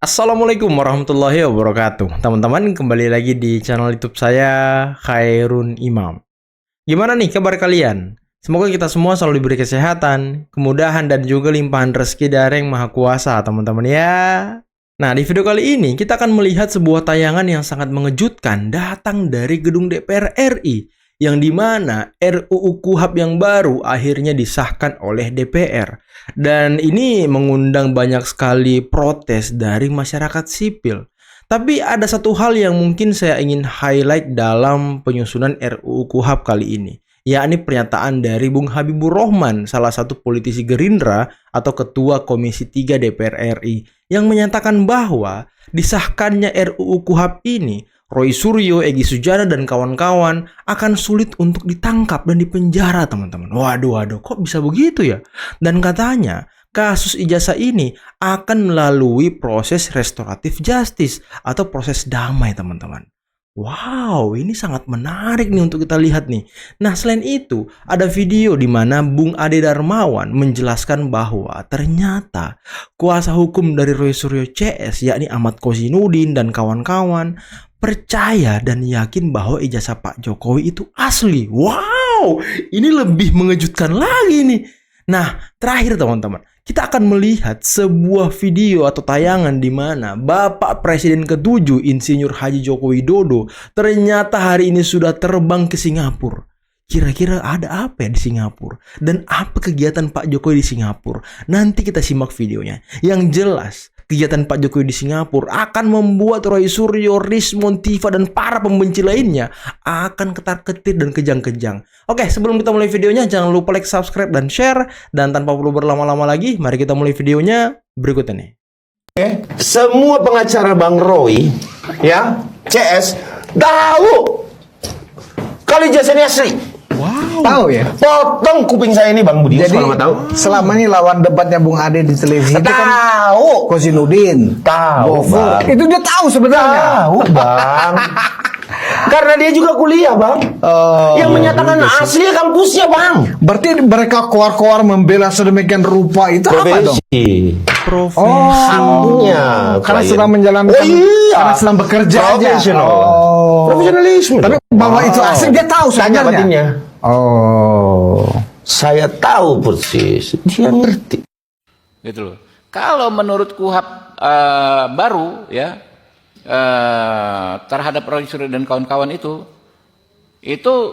Assalamualaikum warahmatullahi wabarakatuh. Teman-teman, kembali lagi di channel YouTube saya, Khairun Imam. Gimana nih kabar kalian? Semoga kita semua selalu diberi kesehatan, kemudahan, dan juga limpahan rezeki dari Yang Maha Kuasa, teman-teman ya. Nah, di video kali ini kita akan melihat sebuah tayangan yang sangat mengejutkan datang dari gedung DPR RI, yang dimana RUU Kuhap yang baru akhirnya disahkan oleh DPR. Dan ini mengundang banyak sekali protes dari masyarakat sipil. Tapi ada satu hal yang mungkin saya ingin highlight dalam penyusunan RUU Kuhap kali ini, yakni pernyataan dari Bung Habibur Rahman, salah satu politisi Gerindra atau Ketua Komisi 3 DPR RI, yang menyatakan bahwa disahkannya RUU Kuhap ini, Roy Suryo, Egy Sujana, dan kawan-kawan akan sulit untuk ditangkap dan dipenjara, teman-teman. Waduh, kok bisa begitu ya? Dan katanya, kasus ijazah ini akan melalui proses restoratif justice atau proses damai, teman-teman. Wow, ini sangat menarik nih untuk kita lihat nih. Nah, selain itu, ada video di mana Bung Ade Darmawan menjelaskan bahwa ternyata kuasa hukum dari Roy Suryo CS, yakni Ahmad Kozinudin dan kawan-kawan, percaya dan yakin bahwa ijazah Pak Jokowi itu asli. Wow, ini lebih mengejutkan lagi nih. Nah, terakhir teman-teman, kita akan melihat sebuah video atau tayangan di mana Bapak Presiden ke-7 Insinyur Haji Joko Widodo ternyata hari ini sudah terbang ke Singapura. Kira-kira ada apa ya di Singapura? Dan apa kegiatan Pak Jokowi di Singapura? Nanti kita simak videonya. Yang jelas, kegiatan Pak Jokowi di Singapura akan membuat Roy Suryo, Rismon, Tifa, dan para pembenci lainnya akan ketar-ketir dan kejang-kejang. Oke, sebelum kita mulai videonya, jangan lupa like, subscribe, dan share. Dan tanpa perlu berlama-lama lagi, mari kita mulai videonya berikut ini. Semua pengacara Bang Roy, ya, CS, tahu kalau ijazah ini asli. Wow. Tahu ya? Potong kuping saya ini Bang Budi. Jadi kalau nggak tahu. selama ini lawan debatnya Bung Ade di televisi itu kan Tahu. Kozinudin, Tahu, Gofur. Bang. Itu dia tahu sebenarnya. Tahu, Bang. Karena dia juga kuliah, Bang. Yang menyatakan asli kampusnya, Bang. Berarti mereka koar-koar membela sedemikian rupa itu apa dong? Profesi. Haknya Karena klien. sedang menjalankan, Oh, iya. karena sedang bekerja aja. Profesional. Profesionalisme. Tapi bahwa itu asli dia tahu Tanya sebenarnya. batinnya. Oh. Saya tahu persis. Dia ngerti. Gitu loh. Kalau menurut KUHAP baru ya terhadap Roy Suryo dan kawan-kawan itu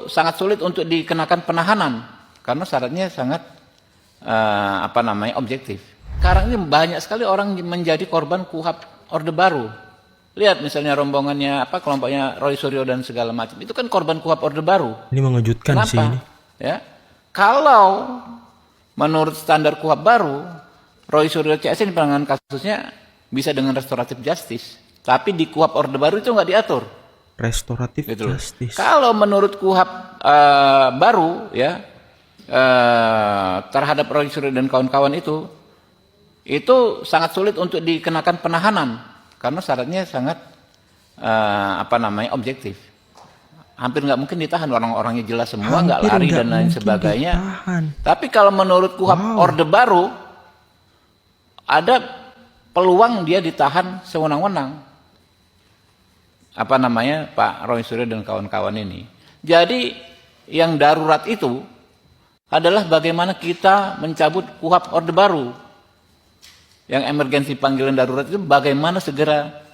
sangat sulit untuk dikenakan penahanan karena syaratnya sangat objektif. Sekarang ini banyak sekali orang menjadi korban KUHAP Orde Baru. Lihat misalnya rombongannya kelompoknya Roy Suryo dan segala macam. Itu kan korban KUHAP Orde Baru. Ini mengejutkan Kenapa? sih ini. Ya. Kalau menurut standar KUHAP baru, Roy Suryo CS ini penanganan kasusnya bisa dengan restoratif justice. Tapi di KUHAP Orde Baru itu nggak diatur. Restoratif Gitu loh. justice. Kalau menurut KUHAP baru ya terhadap Roy Suryo dan kawan-kawan itu sangat sulit untuk dikenakan penahanan karena syaratnya sangat objektif. Hampir nggak mungkin ditahan, orang-orangnya jelas semua, nggak Hampir lari nggak dan lain mungkin sebagainya. ditahan. Tapi kalau menurut KUHAP Orde Baru ada peluang dia ditahan sewenang-wenang. Pak Roy Suryo dan kawan-kawan ini. Jadi yang darurat itu adalah bagaimana kita mencabut KUHAP Orde Baru. Yang emergensi panggilan darurat itu bagaimana segera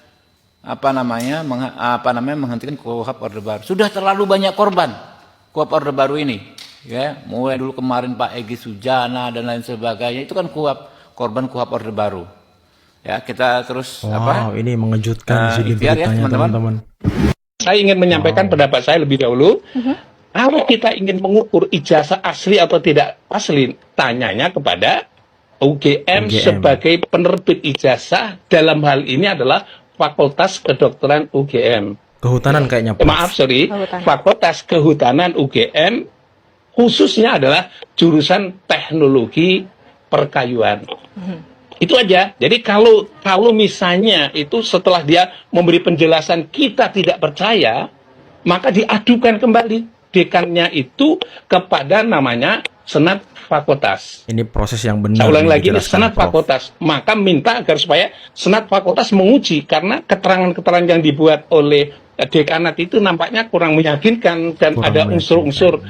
menghentikan KUHAP Orde Baru. Sudah terlalu banyak korban KUHAP Orde Baru ini. Ya, mulai dulu kemarin Pak Egy Sujana dan lain sebagainya itu kan korban KUHAP Orde Baru. Ya, kita terus ini mengejutkan sih di ikhtiar ya, beritanya, teman-teman. Saya ingin menyampaikan pendapat saya lebih dahulu. Kalau kita ingin mengukur ijazah asli atau tidak asli, tanyanya kepada UGM sebagai penerbit ijazah. Dalam hal ini adalah Fakultas Kedokteran UGM. Kehutanan kayaknya, Prof. Fakultas Kehutanan UGM khususnya adalah jurusan teknologi perkayuan. Itu aja. Jadi kalau misalnya itu setelah dia memberi penjelasan kita tidak percaya, maka diadukan kembali dekannya itu kepada namanya Senat Fakultas. Ini proses yang benar. Saya ulang lagi, ini dijelaskan, Senat Prof. Fakultas. Maka minta agar supaya Senat Fakultas menguji, karena keterangan-keterangan yang dibuat oleh dekanat itu nampaknya kurang meyakinkan dan Kurang ada meyakinkan. unsur-unsur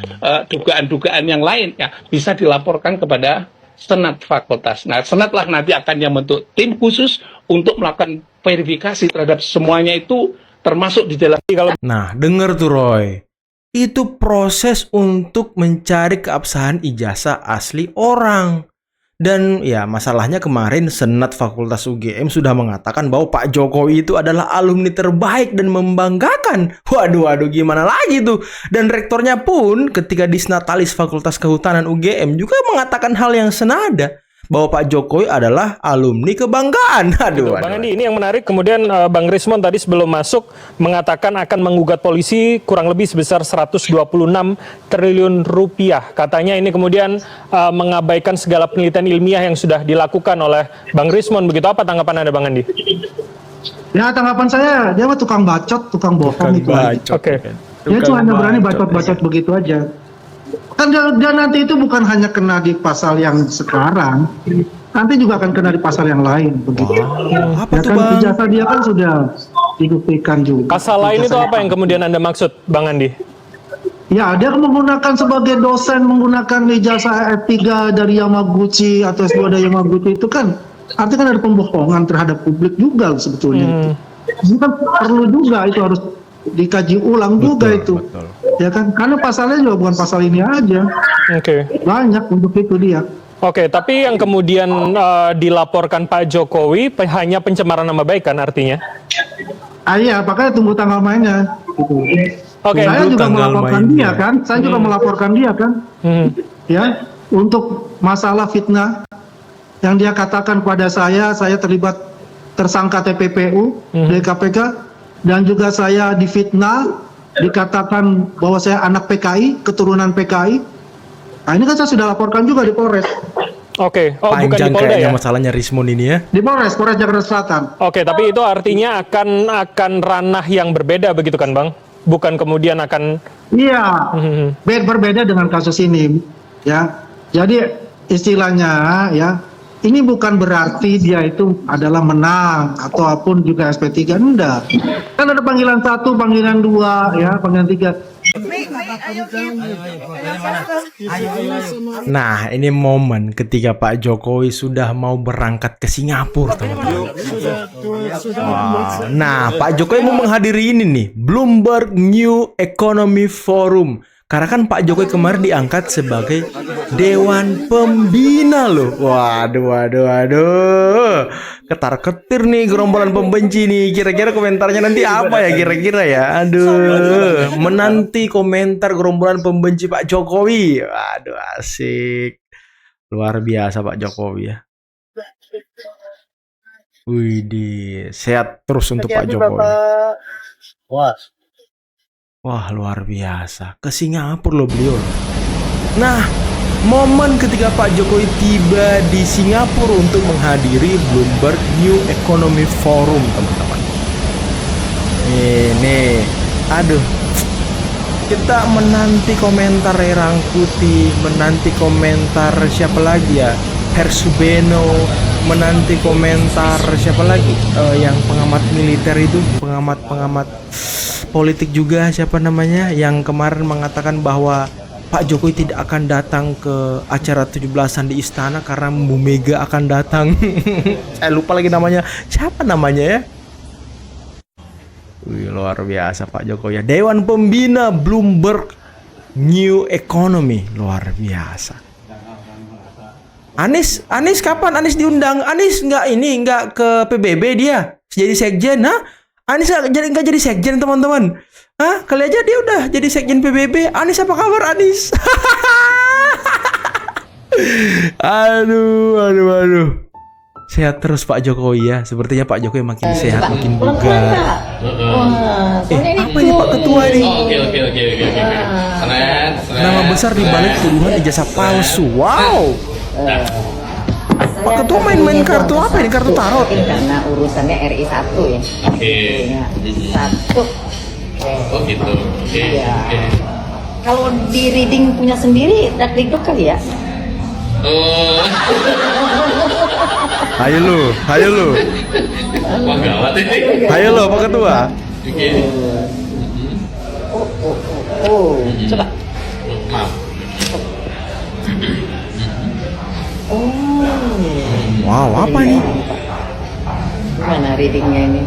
dugaan-dugaan yang lain, ya bisa dilaporkan kepada Senat Fakultas. Nah, Senat lah nanti akan yang membentuk tim khusus untuk melakukan verifikasi terhadap semuanya itu, termasuk di dalam. Nah, denger tuh Roy. Itu proses untuk mencari keabsahan ijazah asli orang. Dan ya masalahnya kemarin Senat Fakultas UGM sudah mengatakan bahwa Pak Jokowi itu adalah alumni terbaik dan membanggakan. Waduh, gimana lagi tuh. Dan rektornya pun ketika disnatalis Fakultas Kehutanan UGM juga mengatakan hal yang senada. Bahwa Pak Jokowi adalah alumni kebanggaan. Aduh. Bang Andi, ini yang menarik. Kemudian Bang Rismon tadi sebelum masuk mengatakan akan menggugat polisi kurang lebih sebesar 126 triliun rupiah. Katanya ini kemudian mengabaikan segala penelitian ilmiah yang sudah dilakukan oleh Bang Rismon. Begitu, apa tanggapan Anda, Bang Andi? Ya tanggapan saya, dia mah tukang bacot, tukang bohong itu. Oke. Dia cuma hanya berani bacot-bacot begitu aja. Kan dia nanti itu bukan hanya kena di pasal yang sekarang, nanti juga akan kena di pasal yang lain begitu. Apa Ya tuh kan Bang? ijazah dia kan sudah dibuktikan juga. Pasal lain itu apa yang kemudian Anda maksud, Bang Andi? Ya, dia menggunakan sebagai dosen, menggunakan ijazah F3 dari Yamaguchi atau S2 dari Yamaguchi itu kan artinya kan ada pembohongan terhadap publik juga sebetulnya. Itu kan perlu juga, itu harus dikaji ulang juga itu. Betul. Ya kan, karena pasalnya juga bukan pasal ini aja. Oke. Banyak untuk itu dia. Oke, tapi yang kemudian dilaporkan Pak Jokowi hanya pencemaran nama baik kan artinya? Iya, makanya tunggu tanggal mainnya. Gitu. Oke. Saya juga Tanggal melaporkan mainnya. dia kan, saya juga melaporkan dia kan, ya, untuk masalah fitnah yang dia katakan pada saya terlibat tersangka TPPU dari KPK, dan juga saya difitnah, dikatakan bahwa saya anak PKI, keturunan PKI. Nah ini kan saya sudah laporkan juga di Polres. Oke, bukan di Panjang Polda kayaknya ya? masalahnya Rismon ini ya. Di Polres Jakarta Selatan. Oke, tapi itu artinya akan ranah yang berbeda begitu kan, Bang? Bukan kemudian akan... Iya, berbeda dengan kasus ini, ya. Jadi istilahnya ya, ini bukan berarti dia itu adalah menang ataupun juga SP3, enggak. Kan ada panggilan 1, panggilan 2, ya, panggilan 3. Nah, ini momen ketika Pak Jokowi sudah mau berangkat ke Singapura, teman-teman. Wah. Nah, Pak Jokowi mau menghadiri ini nih, Bloomberg New Economy Forum. Karena kan Pak Jokowi kemarin diangkat sebagai Dewan Pembina loh. Waduh. Ketar-ketir nih gerombolan pembenci nih. Kira-kira komentarnya nanti apa ya kira-kira ya? Aduh, menanti komentar gerombolan pembenci Pak Jokowi. Waduh, asik. Luar biasa Pak Jokowi ya. Widih, sehat terus untuk Pak Jokowi. Wah, luar biasa. Ke Singapura loh beliau. Nah, momen ketika Pak Jokowi tiba di Singapura untuk menghadiri Bloomberg New Economy Forum, teman-teman. Ini, aduh. Kita menanti komentar Ray Rangkuti, menanti komentar siapa lagi ya? Hersubeno, menanti komentar siapa lagi? Yang pengamat militer itu, pengamat politik juga, siapa namanya, yang kemarin mengatakan bahwa Pak Jokowi tidak akan datang ke acara 17-an di istana karena Bu Mega akan datang. Saya lupa lagi namanya. Siapa namanya ya? Wih, luar biasa Pak Jokowi ya. Dewan Pembina Bloomberg New Economy, luar biasa. Anies kapan Anies diundang? Anies nggak ke PBB dia jadi sekjen, nah? Anies nggak jadi sekjen teman-teman. Hah? Kali aja dia udah jadi sekjen PBB. Anies apa kabar Anies? Aduh. Sehat terus Pak Jokowi ya. Sepertinya Pak Jokowi makin sehat, makin bugar. Apa ini Pak Ketua ini? Oke. Nama besar dibalik tuduhan ijazah palsu. Wow. Pak Ketua main kartu apa ini? Kartu tarot? Karena urusannya RI 1 ya. Oke. Ya, 1. Oh gitu. Oke. Kalau di reading punya sendiri, deg-deg kali ya? Oh, Ayo lu, ayo lu, wah gawat ini. ayo lu Pak Ketua. Oke. Oh, coba. Maaf. Oh, Wow, apa ini? gimana readingnya ini?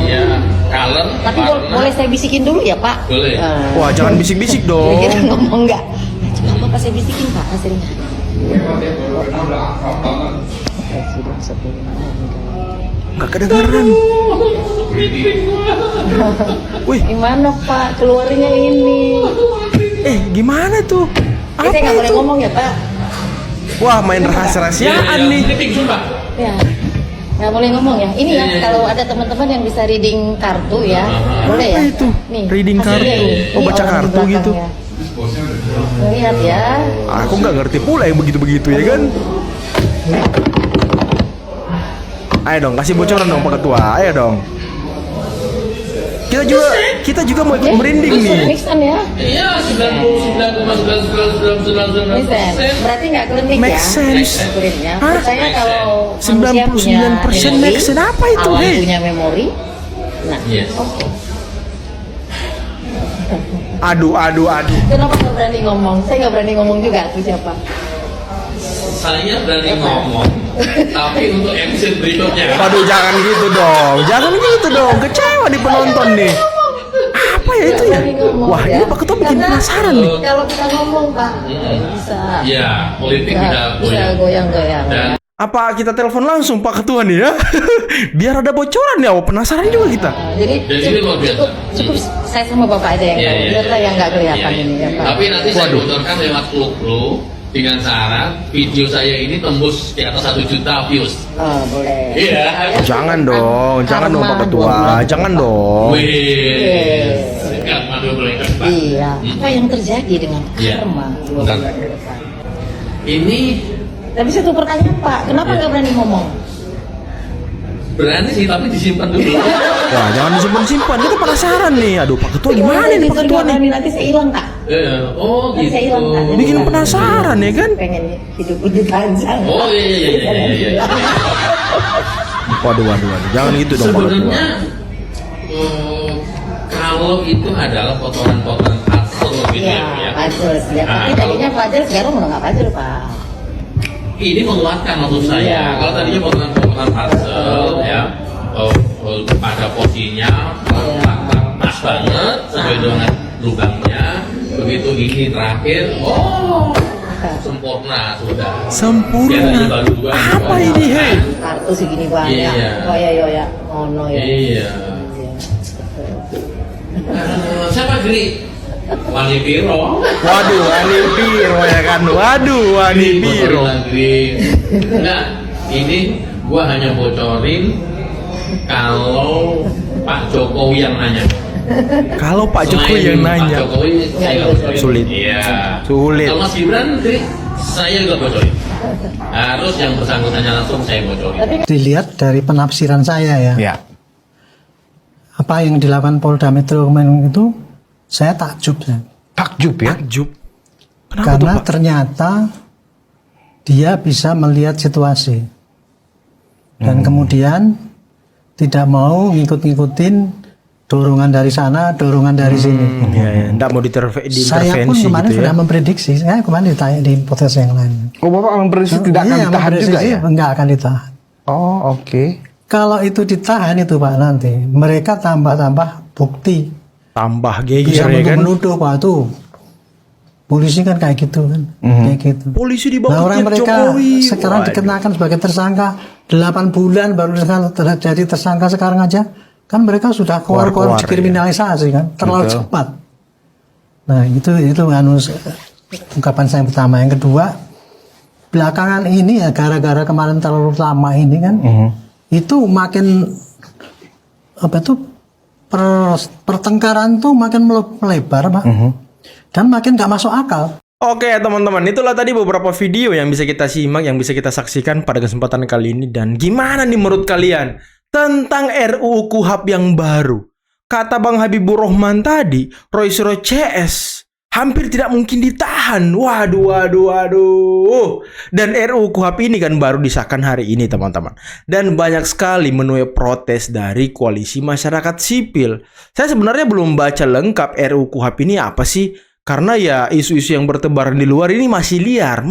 Iya, color. Tapi boleh saya bisikin dulu ya Pak? Boleh. Wah, jangan bisik-bisik dong. Kira ngomong nggak? Coba Bapak saya bisikin Pak hasilnya. Nggak kedengeran. Wih, Gimana Pak? Keluarnya ini. gimana tuh? Saya nggak Apa boleh itu? ngomong ya Pak? Wah, main rahasia-rahasiaan nih. Kritik, sumpah. Ya. Nggak boleh ngomong ya. Ini ya kalau ada teman-teman yang bisa reading kartu ya, boleh ya. Apa itu? Nih, Reading hasilnya kartu. ini. Oh, Ini baca orang di kartu gitu. belakangnya. Lihat ya. Aku nggak ngerti pula yang begitu-begitu ya kan? Ayo dong, kasih bocoran dong Pak Ketua. Ayo dong. Kita juga mau ikut merinding nih. Mix kan ya? Iya, 99,99999%. Mix kan? Berarti nggak klinik Make ya? sense. Kulitnya. Hah? Percaya kalau manusia punya 99% memori, make sense. Apa itu, awan hei? punya memori. Nah, Yes. oke. Aduh. Kenapa nggak berani ngomong? Saya nggak berani ngomong juga. Itu siapa? Saya berani ngomong, tapi untuk episode berikutnya. Waduh, jangan gitu dong. Jangan gitu dong. Kecewa di penonton nih. Apa ya itu ya? Berani ngomong, Wah, ya. ini Pak Ketua bikin Karena penasaran nih. Kalau kita ngomong Pak, bisa. Ya, politik bisa bisa goyang-goyang. Dan Apa kita telepon langsung Pak Ketua nih ya? Biar ada bocoran ya. Oh, penasaran juga kita. Jadi Dan ini luar biasa. cukup saya sama Bapak aja yang Iya, tahu. iya, Biarlah iya. yang nggak kelihatan Iya, ini iya. ya Pak. Tapi nanti saya bocorkan lewat Club dengan syarat video saya ini tembus di atas 1 juta views. Oh, boleh. Iya. Jangan dong Karma Pak Ketua. 12. Jangan dong. Wih, karma 12 ke depan. Iya. Apa yang terjadi dengan Iya. karma 12 Bentar. ke depan? Ini Tapi satu pertanyaan Pak, kenapa Iya. nggak berani ngomong? berani sih, tapi disimpan dulu. Wah, jangan disimpan-simpan. Kita penasaran nih. Aduh, Pak Ketua gimana nih Pak Ketua nih? Nanti saya hilang Kak. Oh Nanti saya gitu. hilang Kak. Bikin penasaran ya kan? Pengen hidup lebih panjang. Oh iya. Waduh. Jangan gitu dong Pak Ketua. Sebenarnya kalau itu adalah potongan-potongan hasil gitu Iya, ya. Fajr. Ya, Nah, tapi tadinya Fajr, sekarang udah nggak Fajr Pak. Ini menguatkan maksud saya. Iya. Kalau tadinya potongan-potongan hasil ya, pada posisinya pas banget sesuai dengan lubangnya. Begitu ini terakhir, sempurna sudah. Biasanya baru dua, Apa ini, hei? Kartu segini banyak. Iya. Oh ya. Oh no ya. Iya. Siapa Gri? Wani Piro. Waduh, Wani Biro ya kan. Waduh, Wani Biro. Enggak, ini gua hanya bocorin kalau Pak Jokowi yang nanya. Kalau Pak Jokowi Selain yang nanya. Pak Jokowi saya nggak bocorin. Sulit. Iya. Sulit. Kalau Mas Gibran, saya nggak bocorin. Harus yang bersangkutannya langsung saya bocorin. Dilihat dari penafsiran saya ya. Ya. Apa yang dilakukan Polda Metro kemarin itu saya takjub ya. Takjub ya? Takjub. Kenapa Karena tuh, Pak? ternyata dia bisa melihat situasi. Dan kemudian tidak mau ngikut-ngikutin dorongan dari sana, dorongan dari sini. Iya, ya. Nggak mau Saya pun diintervensi kemarin gitu ya. sudah memprediksi, saya kemarin ditanya di podcast yang lain. Oh, Bapak memprediksi tidak akan Iya, ditahan juga memprediksi ya? Enggak akan ditahan. Oh, oke. Kalau itu ditahan itu Pak nanti, mereka tambah-tambah bukti. Tambah Bisa geger ya kan? menuduh Pak tuh. Polisi kan kayak gitu kan, kayak gitu. Polisi di bawah Nah, orang mereka Jokowi. sekarang Waduh. dikenakan sebagai tersangka 8 bulan baru jadi tersangka sekarang aja. Kan mereka sudah keluar-keluar Keluar-keluar, dikriminalisasi kan, terlalu Betul. cepat. Nah, itu ungkapan saya yang pertama. Yang kedua, belakangan ini ya gara-gara kemarin terlalu lama ini kan, itu makin pertengkaran tuh makin melebar, Pak. Dan makin gak masuk akal. Oke teman-teman, itulah tadi beberapa video yang bisa kita simak, yang bisa kita saksikan pada kesempatan kali ini. Dan gimana nih menurut kalian tentang RUU KUHP yang baru? kata Bang Habibur Rahman tadi, Roy Suryo CS hampir tidak mungkin ditahan. Waduh. Dan RUU KUHP ini kan baru disahkan hari ini, teman-teman. Dan banyak sekali menuai protes dari koalisi masyarakat sipil. Saya sebenarnya belum baca lengkap RUU KUHP ini apa sih. Karena ya isu-isu yang bertebaran di luar ini masih liar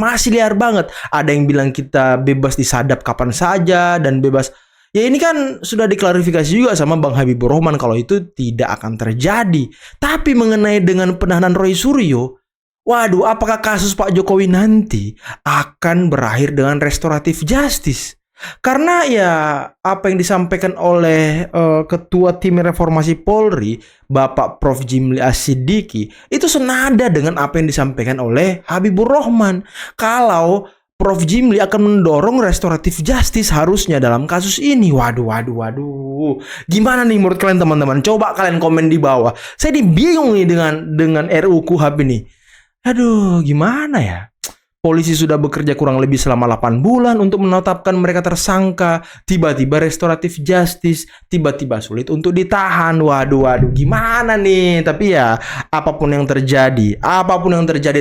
banget. Ada yang bilang kita bebas disadap kapan saja dan bebas. Ya ini kan sudah diklarifikasi juga sama Bang Habibur Rahman kalau itu tidak akan terjadi. Tapi mengenai dengan penahanan Roy Suryo, waduh, apakah kasus Pak Jokowi nanti akan berakhir dengan restoratif justice? Karena ya apa yang disampaikan oleh Ketua Tim Reformasi Polri, Bapak Prof. Jimli As-Siddiqi, itu senada dengan apa yang disampaikan oleh Habibur Rahman. Kalau Prof. Jimli akan mendorong restoratif justice harusnya dalam kasus ini. Waduh. Gimana nih menurut kalian, teman-teman? Coba kalian komen di bawah. Saya bingung nih dengan RUU KUHP ini. Aduh, gimana ya? Polisi sudah bekerja kurang lebih selama 8 bulan untuk menetapkan mereka tersangka. Tiba-tiba restoratif justice, tiba-tiba sulit untuk ditahan. Waduh, gimana nih? Tapi ya, apapun yang terjadi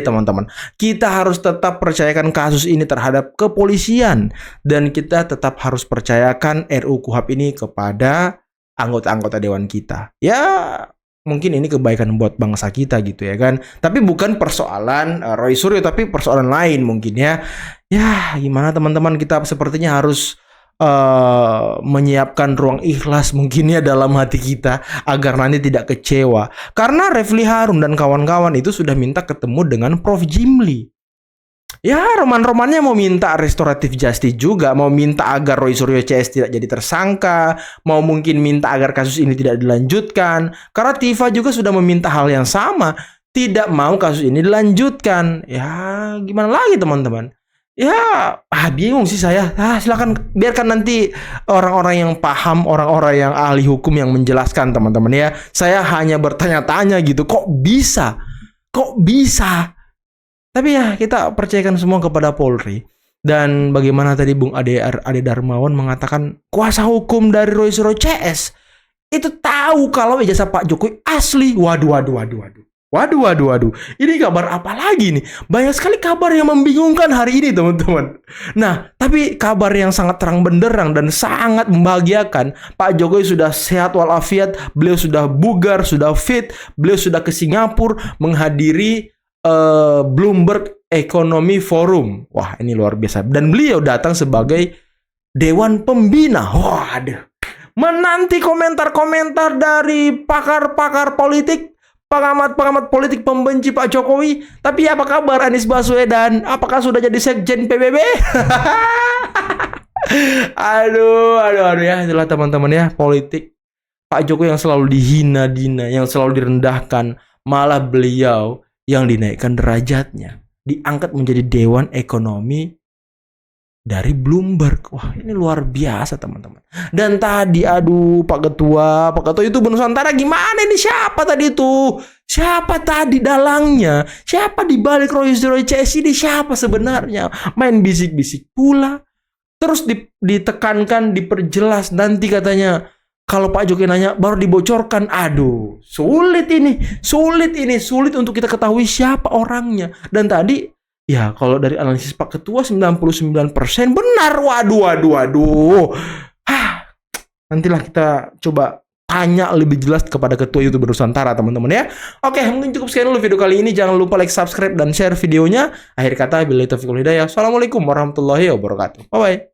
teman-teman, kita harus tetap percayakan kasus ini terhadap kepolisian. Dan kita tetap harus percayakan RUU KUHP ini kepada anggota-anggota dewan kita. Ya, mungkin ini kebaikan buat bangsa kita gitu ya kan. Tapi bukan persoalan Roy Suryo, tapi persoalan lain mungkin ya. Ya gimana teman-teman, kita sepertinya harus menyiapkan ruang ikhlas mungkin ya dalam hati kita agar nanti tidak kecewa. Karena Refli Harun dan kawan-kawan itu sudah minta ketemu dengan Prof. Jimli. Ya, roman-romannya mau minta restoratif justice juga, mau minta agar Roy Suryo CS tidak jadi tersangka, mau mungkin minta agar kasus ini tidak dilanjutkan. Karena Tifa juga sudah meminta hal yang sama, tidak mau kasus ini dilanjutkan. Ya, gimana lagi teman-teman? Ya, bingung sih saya. Silakan biarkan nanti orang-orang yang paham, orang-orang yang ahli hukum yang menjelaskan teman-teman ya. Saya hanya bertanya-tanya gitu, kok bisa? Tapi ya kita percayakan semua kepada Polri. Dan bagaimana tadi Bung Ade Darmawan mengatakan kuasa hukum dari Roy Suryo CS itu tahu kalau ijazah Pak Jokowi asli. Waduh. Ini kabar apa lagi nih? Banyak sekali kabar yang membingungkan hari ini teman-teman. Nah, tapi kabar yang sangat terang benderang dan sangat membahagiakan. Pak Jokowi sudah sehat walafiat, beliau sudah bugar, sudah fit, beliau sudah ke Singapura menghadiri Bloomberg Economy Forum. Wah, ini luar biasa. Dan beliau datang sebagai Dewan Pembina. Waduh. Menanti komentar-komentar dari pakar-pakar politik, pengamat-pengamat politik pembenci Pak Jokowi. Tapi apa kabar Anies Baswedan? Apakah sudah jadi sekjen PBB? Aduh ya, itulah teman-teman ya, politik Pak Jokowi yang selalu dihina-dina, yang selalu direndahkan, malah beliau yang dinaikkan derajatnya, diangkat menjadi Dewan Ekonomi dari Bloomberg. Wah, ini luar biasa teman-teman. Dan tadi Pak Ketua itu Nusantara gimana ini? Siapa tadi itu? Siapa tadi dalangnya? Siapa di balik Roy Suryo CS ini? Siapa sebenarnya? Main bisik-bisik pula. Terus ditekankan, diperjelas, nanti katanya kalau Pak Jokowi nanya baru dibocorkan. Aduh, sulit untuk kita ketahui siapa orangnya. Dan tadi ya kalau dari analisis Pak Ketua 99% benar. Waduh. Nantilah kita coba tanya lebih jelas kepada Ketua YouTuber Nusantara teman-teman ya. Oke, mungkin cukup sekian dulu video kali ini. Jangan lupa like, subscribe, dan share videonya. Akhir kata, billahi taufiq wal hidayah. Assalamualaikum warahmatullahi wabarakatuh. Bye-bye.